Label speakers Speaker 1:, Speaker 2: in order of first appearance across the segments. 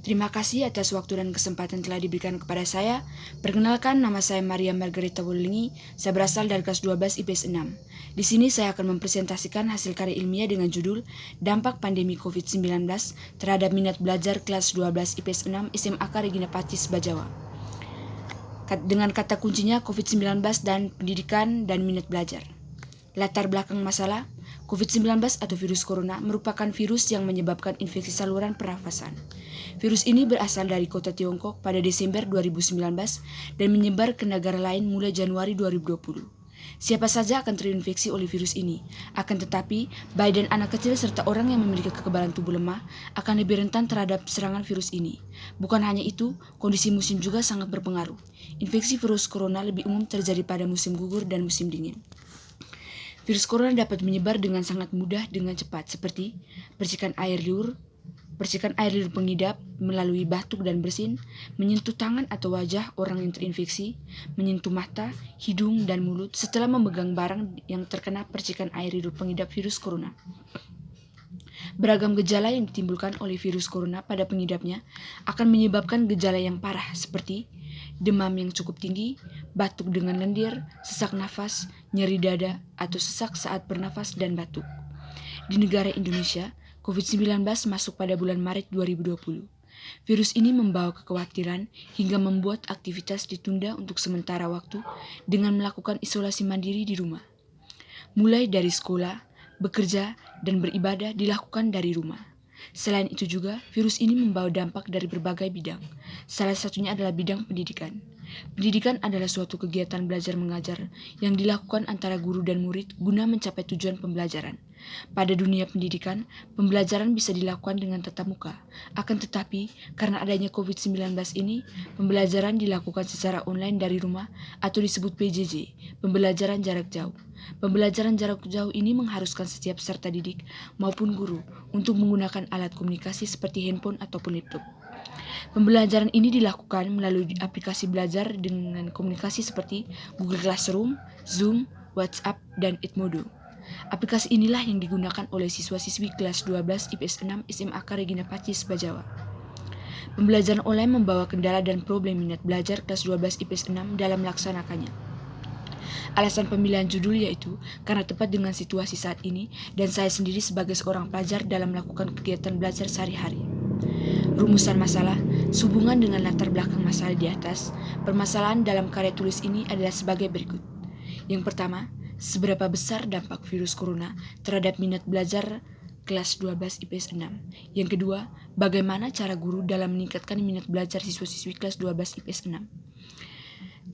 Speaker 1: Terima kasih atas waktu dan kesempatan telah diberikan kepada saya. Perkenalkan, nama saya Maria Margareta Bolingi. Saya berasal dari kelas 12 IPS 6. Di sini saya akan mempresentasikan hasil karya ilmiah dengan judul Dampak Pandemi COVID-19 terhadap minat belajar kelas 12 IPS 6 SMAK Regina Pacis Bajawa. Dengan kata kuncinya COVID-19 dan pendidikan dan minat belajar. Latar belakang masalah, COVID-19 atau virus corona merupakan virus yang menyebabkan infeksi saluran pernafasan. Virus ini berasal dari kota Tiongkok pada Desember 2019 dan menyebar ke negara lain mulai Januari 2020. Siapa saja akan terinfeksi oleh virus ini. Akan tetapi, bayi dan anak kecil serta orang yang memiliki kekebalan tubuh lemah akan lebih rentan terhadap serangan virus ini. Bukan hanya itu, kondisi musim juga sangat berpengaruh. Infeksi virus corona lebih umum terjadi pada musim gugur dan musim dingin. Virus corona dapat menyebar dengan sangat mudah dengan cepat, seperti percikan air liur pengidap melalui batuk dan bersin, menyentuh tangan atau wajah orang yang terinfeksi, menyentuh mata, hidung, dan mulut setelah memegang barang yang terkena percikan air liur pengidap virus corona. Beragam gejala yang ditimbulkan oleh virus corona pada pengidapnya akan menyebabkan gejala yang parah seperti demam yang cukup tinggi, batuk dengan lendir, sesak nafas, nyeri dada, atau sesak saat bernafas dan batuk. Di negara Indonesia, COVID-19 masuk pada bulan Maret 2020. Virus ini membawa kekhawatiran hingga membuat aktivitas ditunda untuk sementara waktu dengan melakukan isolasi mandiri di rumah. Mulai dari sekolah, bekerja, dan beribadah dilakukan dari rumah. Selain itu juga, virus ini membawa dampak dari berbagai bidang. Salah satunya adalah bidang pendidikan. Pendidikan adalah suatu kegiatan belajar mengajar yang dilakukan antara guru dan murid guna mencapai tujuan pembelajaran. Pada dunia pendidikan, pembelajaran bisa dilakukan dengan tatap muka. Akan tetapi, karena adanya COVID-19 ini, pembelajaran dilakukan secara online dari rumah atau disebut PJJ, pembelajaran jarak jauh. Pembelajaran jarak jauh ini mengharuskan setiap peserta didik maupun guru untuk menggunakan alat komunikasi seperti handphone ataupun laptop. Pembelajaran ini dilakukan melalui aplikasi belajar dengan komunikasi seperti Google Classroom, Zoom, WhatsApp, dan Edmodo. Aplikasi inilah yang digunakan oleh siswa-siswi kelas 12 IPS 6 SMAK Regina Pacis Bajawa. Pembelajaran online membawa kendala dan problem minat belajar kelas 12 IPS 6 dalam melaksanakannya. Alasan pemilihan judul yaitu karena tepat dengan situasi saat ini dan saya sendiri sebagai seorang pelajar dalam melakukan kegiatan belajar sehari-hari. Rumusan masalah, sehubungan dengan latar belakang masalah di atas, permasalahan dalam karya tulis ini adalah sebagai berikut. Yang pertama, seberapa besar dampak virus corona terhadap minat belajar kelas 12 IPS 6. Yang kedua, bagaimana cara guru dalam meningkatkan minat belajar siswa-siswi kelas 12 IPS 6.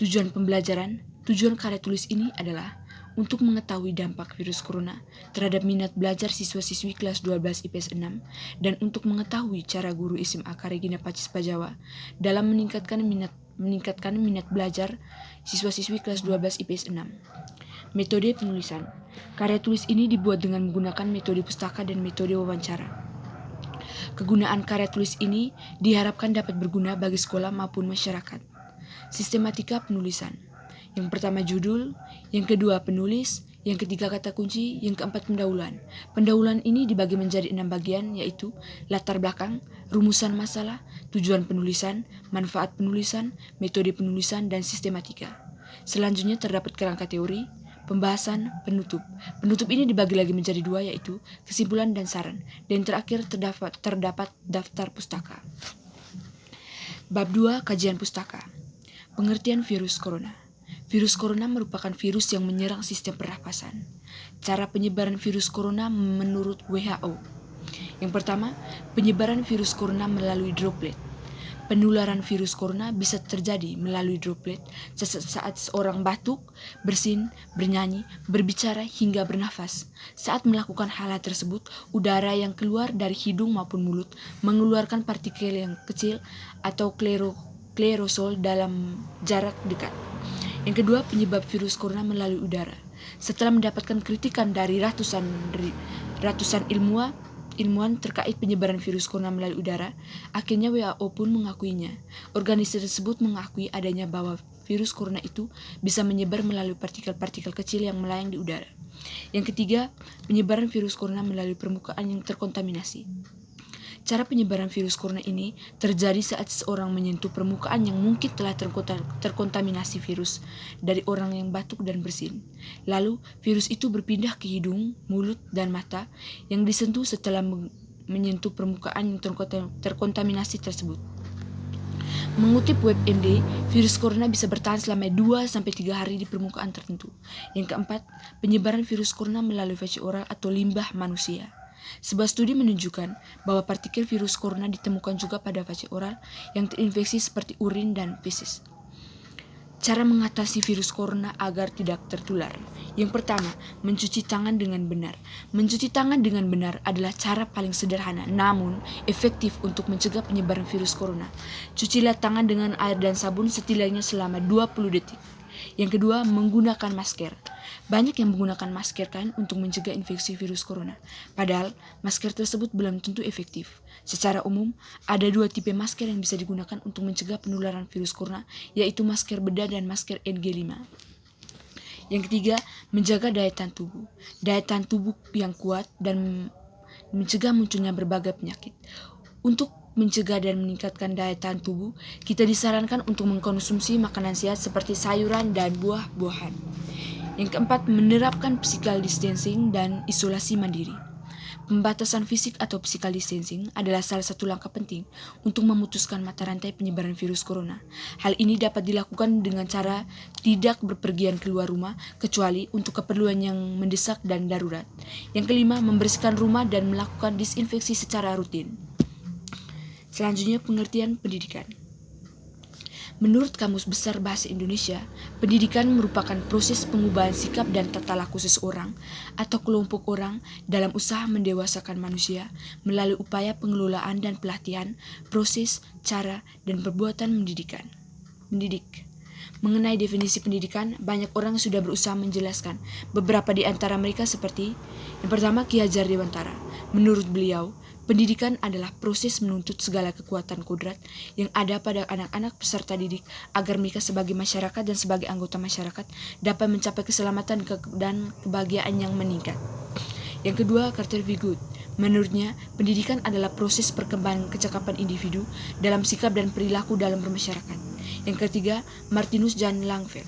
Speaker 1: Tujuan karya tulis ini adalah untuk mengetahui dampak virus corona terhadap minat belajar siswa-siswi kelas 12 IPS 6 dan untuk mengetahui cara guru SMAK Regina Pacis Bajawa dalam meningkatkan minat belajar siswa-siswi kelas 12 IPS 6. Metode penulisan. Karya tulis ini dibuat dengan menggunakan metode pustaka dan metode wawancara. Kegunaan karya tulis ini diharapkan dapat berguna bagi sekolah maupun masyarakat. Sistematika penulisan. Yang pertama judul, yang kedua penulis, yang ketiga kata kunci, yang keempat pendahuluan. Pendahuluan ini dibagi menjadi 6 bagian yaitu latar belakang, rumusan masalah, tujuan penulisan, manfaat penulisan, metode penulisan, dan sistematika. Selanjutnya terdapat kerangka teori, pembahasan, penutup. Penutup ini dibagi lagi menjadi 2 yaitu kesimpulan dan saran. Dan terakhir terdapat daftar pustaka. Bab 2 kajian pustaka. Pengertian virus corona. Virus corona merupakan virus yang menyerang sistem pernafasan. Cara penyebaran virus corona menurut WHO. Yang pertama, penyebaran virus corona melalui droplet. Penularan virus corona bisa terjadi melalui droplet saat seorang batuk, bersin, bernyanyi, berbicara, hingga bernafas. Saat melakukan hal tersebut, udara yang keluar dari hidung maupun mulut mengeluarkan partikel yang kecil atau aerosol dalam jarak dekat. Yang kedua, penyebab virus corona melalui udara. Setelah mendapatkan kritikan dari ratusan ilmuwan terkait penyebaran virus corona melalui udara, akhirnya WHO pun mengakuinya. Organisasi tersebut mengakui adanya bahwa virus corona itu bisa menyebar melalui partikel-partikel kecil yang melayang di udara. Yang ketiga, penyebaran virus corona melalui permukaan yang terkontaminasi. Cara penyebaran virus corona ini terjadi saat seseorang menyentuh permukaan yang mungkin telah terkontaminasi virus dari orang yang batuk dan bersin. Lalu, virus itu berpindah ke hidung, mulut, dan mata yang disentuh setelah menyentuh permukaan yang terkontaminasi tersebut. Mengutip WebMD, virus corona bisa bertahan selama 2-3 hari di permukaan tertentu. Yang keempat, penyebaran virus corona melalui fecek oral atau limbah manusia. Sebuah studi menunjukkan bahwa partikel virus corona ditemukan juga pada fecek oral yang terinfeksi seperti urin dan feses. Cara mengatasi virus corona agar tidak tertular. Yang pertama, mencuci tangan dengan benar. Mencuci tangan dengan benar adalah cara paling sederhana, namun efektif untuk mencegah penyebaran virus corona. Cucilah tangan dengan air dan sabun setidaknya selama 20 detik. Yang kedua, menggunakan masker. Banyak yang menggunakan masker kain untuk mencegah infeksi virus corona. Padahal, masker tersebut belum tentu efektif. Secara umum, ada 2 tipe masker yang bisa digunakan untuk mencegah penularan virus corona, yaitu masker bedah dan masker N95. Yang ketiga, menjaga daya tahan tubuh. Daya tahan tubuh yang kuat dan mencegah munculnya berbagai penyakit. Untuk mencegah dan meningkatkan daya tahan tubuh, kita disarankan untuk mengkonsumsi makanan sehat seperti sayuran dan buah-buahan. Yang keempat, menerapkan physical distancing dan isolasi mandiri. Pembatasan fisik atau physical distancing adalah salah satu langkah penting untuk memutuskan mata rantai penyebaran virus corona. Hal ini dapat dilakukan dengan cara tidak berpergian keluar rumah kecuali untuk keperluan yang mendesak dan darurat. Yang kelima, membersihkan rumah dan melakukan disinfeksi secara rutin. Selanjutnya, pengertian pendidikan. Menurut Kamus Besar Bahasa Indonesia, pendidikan merupakan proses pengubahan sikap dan tata laku seseorang atau kelompok orang dalam usaha mendewasakan manusia melalui upaya pengelolaan dan pelatihan, proses, cara, dan perbuatan mendidik. Mengenai definisi pendidikan, banyak orang sudah berusaha menjelaskan. Beberapa di antara mereka seperti, yang pertama, Ki Hajar Dewantara. Menurut beliau, pendidikan adalah proses menuntut segala kekuatan kodrat yang ada pada anak-anak peserta didik agar mereka sebagai masyarakat dan sebagai anggota masyarakat dapat mencapai keselamatan dan kebahagiaan yang meningkat. Yang kedua, Carter V. Good. Menurutnya, pendidikan adalah proses perkembangan kecakapan individu dalam sikap dan perilaku dalam bermasyarakat. Yang ketiga, Martinus John Langfeld.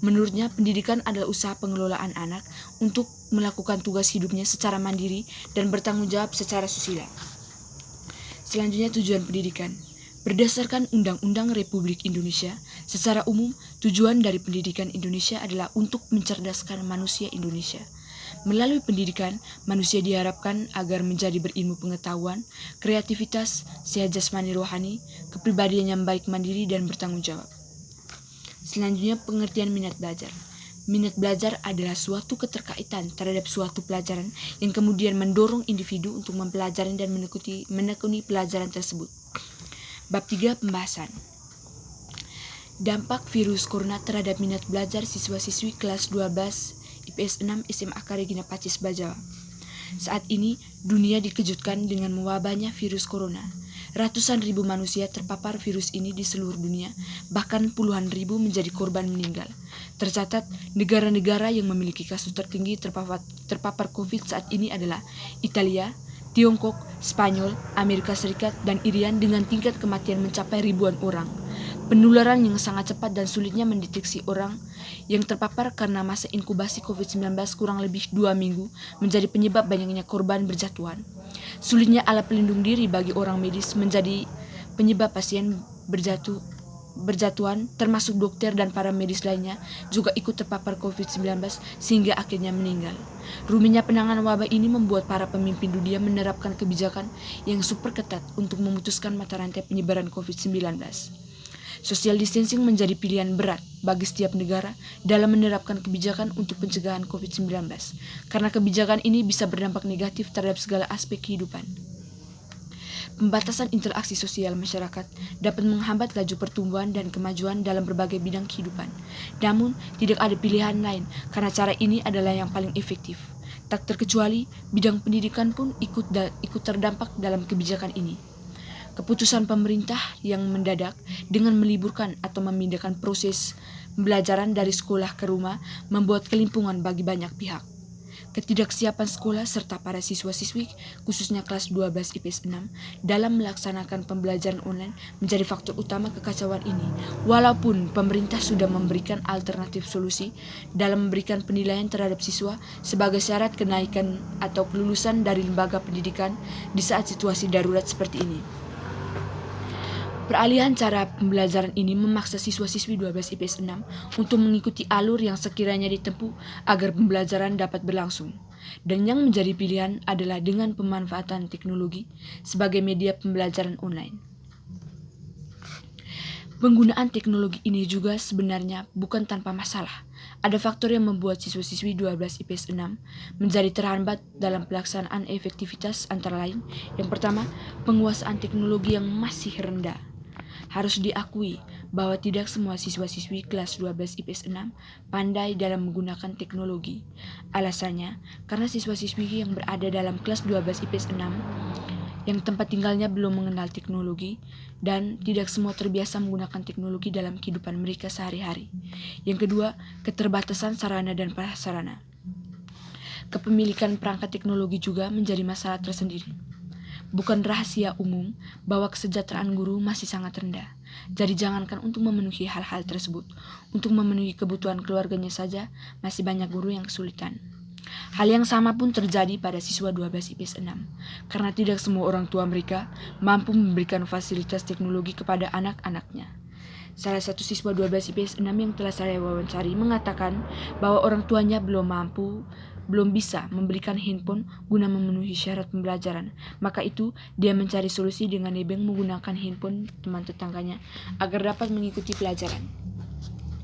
Speaker 1: Menurutnya, pendidikan adalah usaha pengelolaan anak untuk melakukan tugas hidupnya secara mandiri dan bertanggung jawab secara susila. Selanjutnya, tujuan pendidikan. Berdasarkan Undang-Undang Republik Indonesia, secara umum, tujuan dari pendidikan Indonesia adalah untuk mencerdaskan manusia Indonesia. Melalui pendidikan, manusia diharapkan agar menjadi berilmu pengetahuan, kreativitas, sehat jasmani rohani, kepribadian yang baik mandiri dan bertanggung jawab. Selanjutnya, pengertian minat belajar. Minat belajar adalah suatu keterkaitan terhadap suatu pelajaran yang kemudian mendorong individu untuk mempelajari dan menekuni pelajaran tersebut. Bab 3, pembahasan. Dampak virus corona terhadap minat belajar siswa-siswi kelas 12 IPS 6 SMA Regina Pacis Bajawa. Saat ini, dunia dikejutkan dengan mewabahnya virus corona. Ratusan ribu manusia terpapar virus ini di seluruh dunia, bahkan puluhan ribu menjadi korban meninggal. Tercatat, negara-negara yang memiliki kasus tertinggi terpapar COVID saat ini adalah Italia, Tiongkok, Spanyol, Amerika Serikat, dan Irian dengan tingkat kematian mencapai ribuan orang. Penularan yang sangat cepat dan sulitnya mendeteksi orang yang terpapar karena masa inkubasi COVID-19 kurang lebih 2 minggu menjadi penyebab banyaknya korban berjatuhan. Sulitnya alat pelindung diri bagi orang medis menjadi penyebab pasien berjatuhan, termasuk dokter dan para medis lainnya juga ikut terpapar COVID-19 sehingga akhirnya meninggal. Rumitnya penanganan wabah ini membuat para pemimpin dunia menerapkan kebijakan yang super ketat untuk memutuskan mata rantai penyebaran COVID-19. Social distancing menjadi pilihan berat bagi setiap negara dalam menerapkan kebijakan untuk pencegahan COVID-19, karena kebijakan ini bisa berdampak negatif terhadap segala aspek kehidupan. Pembatasan interaksi sosial masyarakat dapat menghambat laju pertumbuhan dan kemajuan dalam berbagai bidang kehidupan. Namun, tidak ada pilihan lain karena cara ini adalah yang paling efektif. Tak terkecuali, bidang pendidikan pun ikut terdampak dalam kebijakan ini. Keputusan pemerintah yang mendadak dengan meliburkan atau memindahkan proses pembelajaran dari sekolah ke rumah membuat kelimpungan bagi banyak pihak. Ketidaksiapan sekolah serta para siswa-siswi, khususnya kelas 12 IPS 6, dalam melaksanakan pembelajaran online menjadi faktor utama kekacauan ini. Walaupun pemerintah sudah memberikan alternatif solusi dalam memberikan penilaian terhadap siswa sebagai syarat kenaikan atau kelulusan dari lembaga pendidikan di saat situasi darurat seperti ini. Peralihan cara pembelajaran ini memaksa siswa-siswi 12 IPS 6 untuk mengikuti alur yang sekiranya ditempuh agar pembelajaran dapat berlangsung. Dan yang menjadi pilihan adalah dengan pemanfaatan teknologi sebagai media pembelajaran online. Penggunaan teknologi ini juga sebenarnya bukan tanpa masalah. Ada faktor yang membuat siswa-siswi 12 IPS 6 menjadi terhambat dalam pelaksanaan efektivitas antara lain. Yang pertama, penguasaan teknologi yang masih rendah. Harus diakui bahwa tidak semua siswa-siswi kelas 12 IPS 6 pandai dalam menggunakan teknologi. Alasannya, karena siswa-siswi yang berada dalam kelas 12 IPS 6 yang tempat tinggalnya belum mengenal teknologi dan tidak semua terbiasa menggunakan teknologi dalam kehidupan mereka sehari-hari. Yang kedua, keterbatasan sarana dan prasarana. Kepemilikan perangkat teknologi juga menjadi masalah tersendiri. Bukan rahasia umum bahwa kesejahteraan guru masih sangat rendah. Jadi jangankan untuk memenuhi hal-hal tersebut, untuk memenuhi kebutuhan keluarganya saja masih banyak guru yang kesulitan. Hal yang sama pun terjadi pada siswa 12 IPS 6, karena tidak semua orang tua mereka mampu memberikan fasilitas teknologi kepada anak-anaknya. Salah satu siswa 12 IPS 6 yang telah saya wawancari mengatakan bahwa orang tuanya belum bisa membelikan handphone guna memenuhi syarat pembelajaran. Maka itu, dia mencari solusi dengan nebeng menggunakan handphone teman tetangganya agar dapat mengikuti pelajaran.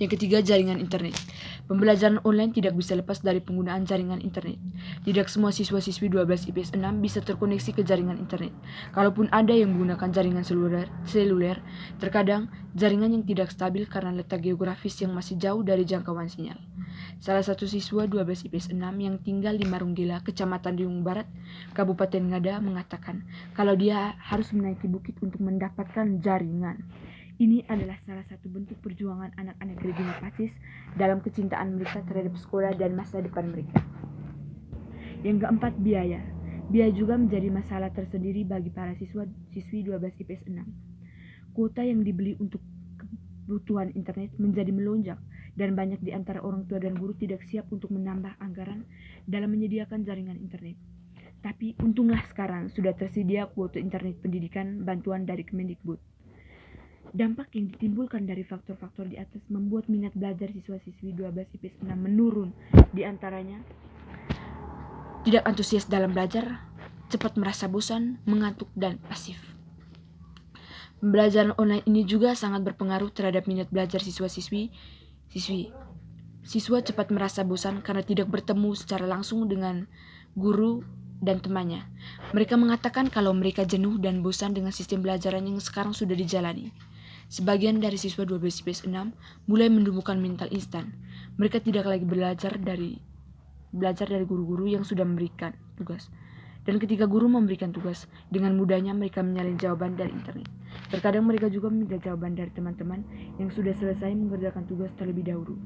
Speaker 1: Yang ketiga, jaringan internet. Pembelajaran online tidak bisa lepas dari penggunaan jaringan internet. Tidak semua siswa-siswi 12 IPS 6 bisa terkoneksi ke jaringan internet. Kalaupun ada yang menggunakan jaringan seluler, terkadang jaringan yang tidak stabil karena letak geografis yang masih jauh dari jangkauan sinyal. Salah satu siswa 12 IPS 6 yang tinggal di Marunggela, Kecamatan Riung Barat, Kabupaten Ngada mengatakan kalau dia harus menaiki bukit untuk mendapatkan jaringan. Ini adalah salah satu bentuk perjuangan anak-anak Regina Pacis dalam kecintaan mereka terhadap sekolah dan masa depan mereka. Yang keempat, biaya. Biaya juga menjadi masalah tersendiri bagi para siswi 12 IPS 6. Kuota yang dibeli untuk kebutuhan internet menjadi melonjak dan banyak di antara orang tua dan guru tidak siap untuk menambah anggaran dalam menyediakan jaringan internet. Tapi untunglah sekarang sudah tersedia kuota internet pendidikan bantuan dari Kemendikbud. Dampak yang ditimbulkan dari faktor-faktor di atas membuat minat belajar siswa-siswi 12 IPS 6 menurun. Di antaranya, tidak antusias dalam belajar, cepat merasa bosan, mengantuk, dan pasif. Pembelajaran online ini juga sangat berpengaruh terhadap minat belajar siswa-siswi. Siswa cepat merasa bosan karena tidak bertemu secara langsung dengan guru dan temannya. Mereka mengatakan kalau mereka jenuh dan bosan dengan sistem pembelajaran yang sekarang sudah dijalani. Sebagian dari siswa 12 IPS 6 mulai menumbuhkan mental instan. Mereka tidak lagi belajar dari guru-guru yang sudah memberikan tugas. Dan ketika guru memberikan tugas, dengan mudahnya mereka menyalin jawaban dari internet. Terkadang mereka juga meminta jawaban dari teman-teman yang sudah selesai mengerjakan tugas terlebih dahulu.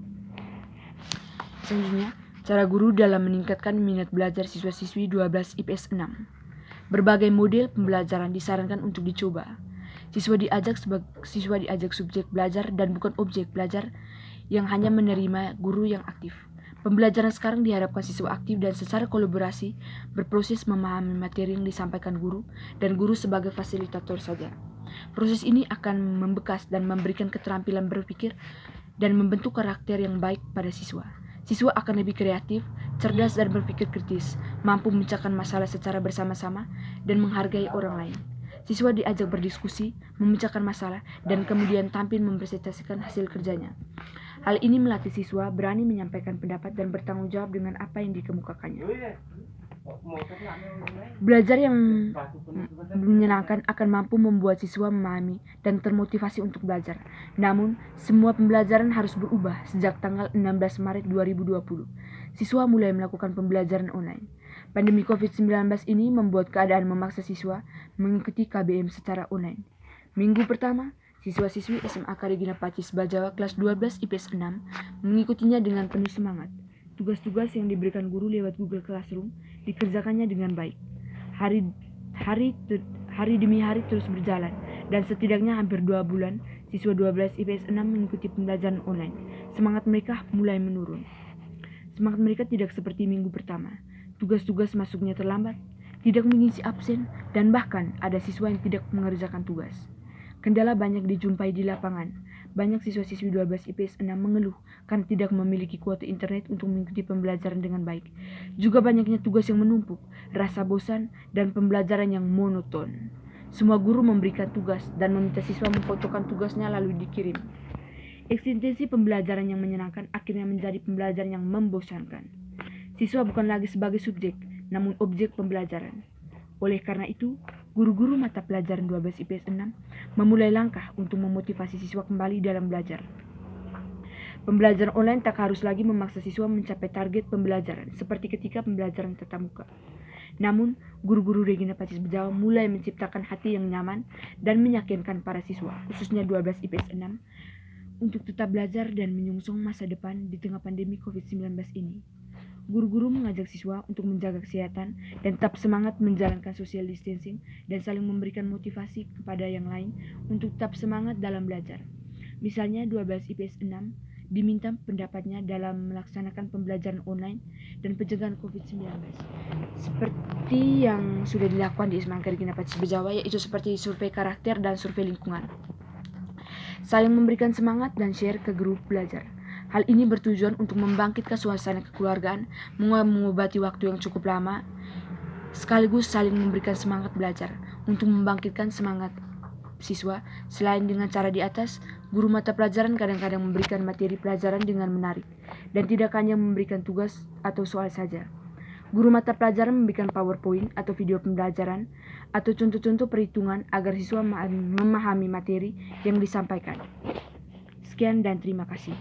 Speaker 1: Selanjutnya, cara guru dalam meningkatkan minat belajar siswa-siswi 12 IPS 6. Berbagai model pembelajaran disarankan untuk dicoba. Siswa diajak subjek belajar dan bukan objek belajar yang hanya menerima guru yang aktif. Pembelajaran sekarang diharapkan siswa aktif dan secara kolaborasi berproses memahami materi yang disampaikan guru dan guru sebagai fasilitator saja. Proses ini akan membekas dan memberikan keterampilan berpikir dan membentuk karakter yang baik pada siswa. Siswa akan lebih kreatif, cerdas dan berpikir kritis, mampu memecahkan masalah secara bersama-sama dan menghargai orang lain. Siswa diajak berdiskusi, memecahkan masalah, dan kemudian tampil mempresentasikan hasil kerjanya. Hal ini melatih siswa berani menyampaikan pendapat dan bertanggung jawab dengan apa yang dikemukakannya. Belajar yang menyenangkan akan mampu membuat siswa memahami dan termotivasi untuk belajar. Namun, semua pembelajaran harus berubah sejak tanggal 16 Maret 2020. Siswa mulai melakukan pembelajaran online. Pandemi COVID-19 ini membuat keadaan memaksa siswa mengikuti KBM secara online. Minggu pertama, siswa-siswi SMA Regina Pacis Bajawa kelas 12 IPS 6 mengikutinya dengan penuh semangat. Tugas-tugas yang diberikan guru lewat Google Classroom dikerjakannya dengan baik. Hari demi hari terus berjalan, dan setidaknya hampir 2 bulan, siswa 12 IPS 6 mengikuti pembelajaran online. Semangat mereka mulai menurun. Semangat mereka tidak seperti minggu pertama. Tugas-tugas masuknya terlambat, tidak mengisi absen, dan bahkan ada siswa yang tidak mengerjakan tugas. Kendala banyak dijumpai di lapangan. Banyak siswa-siswi 12 IPS 6 mengeluh karena tidak memiliki kuota internet untuk mengikuti pembelajaran dengan baik. Juga banyaknya tugas yang menumpuk, rasa bosan, dan pembelajaran yang monoton. Semua guru memberikan tugas dan meminta siswa memfotokan tugasnya lalu dikirim. Eksistensi pembelajaran yang menyenangkan akhirnya menjadi pembelajaran yang membosankan. Siswa bukan lagi sebagai subjek, namun objek pembelajaran. Oleh karena itu, guru-guru mata pelajaran 12 IPS 6 memulai langkah untuk memotivasi siswa kembali dalam belajar. Pembelajaran online tak harus lagi memaksa siswa mencapai target pembelajaran seperti ketika pembelajaran tatap muka. Namun, guru-guru Regina Pacis Bejawa mulai menciptakan hati yang nyaman dan meyakinkan para siswa, khususnya 12 IPS 6, untuk tetap belajar dan menyongsong masa depan di tengah pandemi COVID-19 ini. Guru-guru mengajak siswa untuk menjaga kesehatan dan tetap semangat menjalankan social distancing dan saling memberikan motivasi kepada yang lain untuk tetap semangat dalam belajar. Misalnya 12 IPS 6 diminta pendapatnya dalam melaksanakan pembelajaran online dan pencegahan COVID-19. Seperti yang sudah dilakukan di SMK Regina Pacis Bejawa, yaitu seperti survei karakter dan survei lingkungan. Saling memberikan semangat dan share ke grup belajar. Hal ini bertujuan untuk membangkitkan suasana kekeluargaan, mengobati waktu yang cukup lama, sekaligus saling memberikan semangat belajar. Untuk membangkitkan semangat siswa, selain dengan cara di atas, guru mata pelajaran kadang-kadang memberikan materi pelajaran dengan menarik, dan tidak hanya memberikan tugas atau soal saja. Guru mata pelajaran memberikan PowerPoint atau video pembelajaran atau contoh-contoh perhitungan agar siswa memahami materi yang disampaikan. Sekian dan terima kasih.